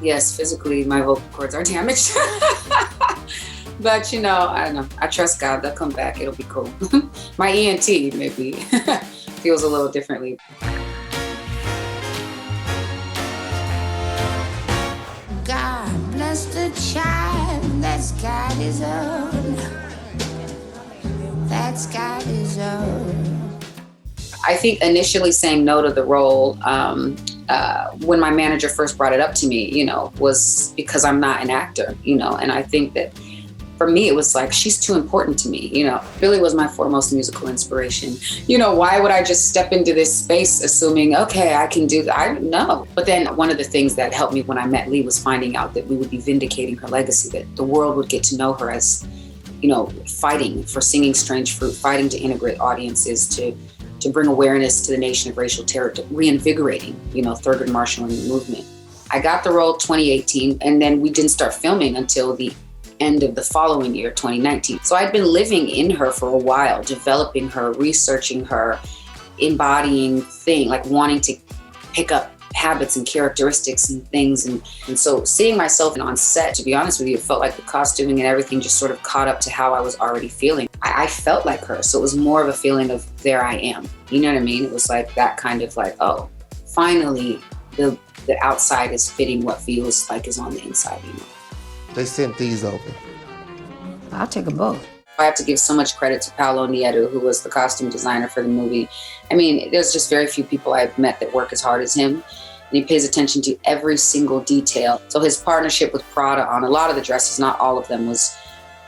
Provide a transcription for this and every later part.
Yes, physically my vocal cords are damaged. But I don't know. I trust God. They'll come back. It'll be cool. My ENT maybe feels a little differently. God bless the child that's got his own. That's got his own. I think initially saying no to the role, when my manager first brought it up to me, was because I'm not an actor, and I think that for me, it was like, she's too important to me. Billie was my foremost musical inspiration. Why would I just step into this space assuming, okay, I can do that? I don't know. But then one of the things that helped me when I met Lee was finding out that we would be vindicating her legacy, that the world would get to know her as, fighting for Singing Strange Fruit, fighting to integrate audiences, to bring awareness to the nation of racial terror, reinvigorating, Thurgood Marshall and the movement. I got the role 2018, and then we didn't start filming until the end of the following year, 2019. So I'd been living in her for a while, developing her, researching her, embodying things, like wanting to pick up habits and characteristics and things. And so seeing myself on set, to be honest with you, it felt like the costuming and everything just sort of caught up to how I was already feeling. I felt like her. So it was more of a feeling of, there I am. You know what I mean? It was like that kind of like, oh, finally the outside is fitting what feels like is on the inside, They sent these over. I'll take them both. I have to give so much credit to Paolo Nieto, who was the costume designer for the movie. I mean, there's just very few people I've met that work as hard as him. And he pays attention to every single detail. So his partnership with Prada on a lot of the dresses, not all of them, was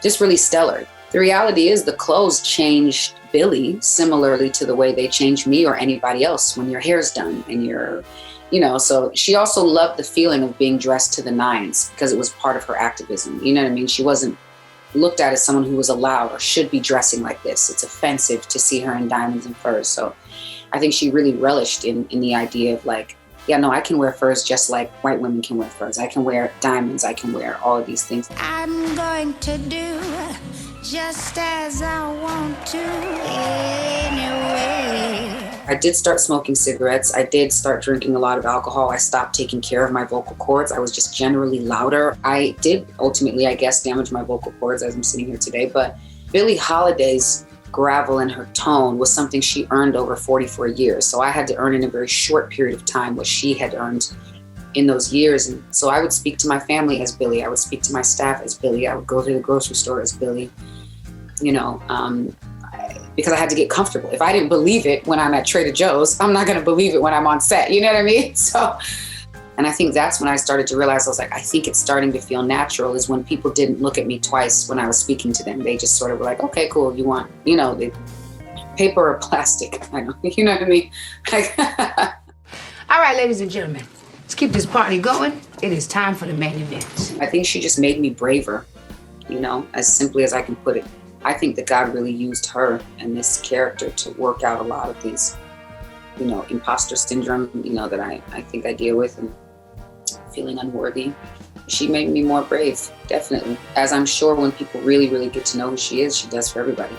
just really stellar. The reality is the clothes changed Billie similarly to the way they changed me or anybody else when your hair's done and you're, so she also loved the feeling of being dressed to the nines because it was part of her activism. You know what I mean? She wasn't looked at as someone who was allowed or should be dressing like this. It's offensive to see her in diamonds and furs. So I think she really relished in the idea of like, yeah, no, I can wear furs just like white women can wear furs. I can wear diamonds. I can wear all of these things. I'm going to do just as I want to anyway. I did start smoking cigarettes. I did start drinking a lot of alcohol. I stopped taking care of my vocal cords. I was just generally louder. I did ultimately, I guess, damage my vocal cords as I'm sitting here today. But Billie Holiday's gravel in her tone was something she earned over 44 years. So I had to earn in a very short period of time what she had earned in those years. And so I would speak to my family as Billie. I would speak to my staff as Billie. I would go to the grocery store as Billie, because I had to get comfortable. If I didn't believe it when I'm at Trader Joe's, I'm not going to believe it when I'm on set. You know what I mean? So, and I think that's when I started to realize, I was like, I think it's starting to feel natural, is when people didn't look at me twice when I was speaking to them. They just sort of were like, okay, cool. You want, the paper or plastic? I know, you know what I mean? All right, ladies and gentlemen, let's keep this party going. It is time for the main event. I think she just made me braver, as simply as I can put it. I think that God really used her and this character to work out a lot of these, imposter syndrome, that I think I deal with, and feeling unworthy. She made me more brave, definitely. As I'm sure when people really, really get to know who she is, she does for everybody.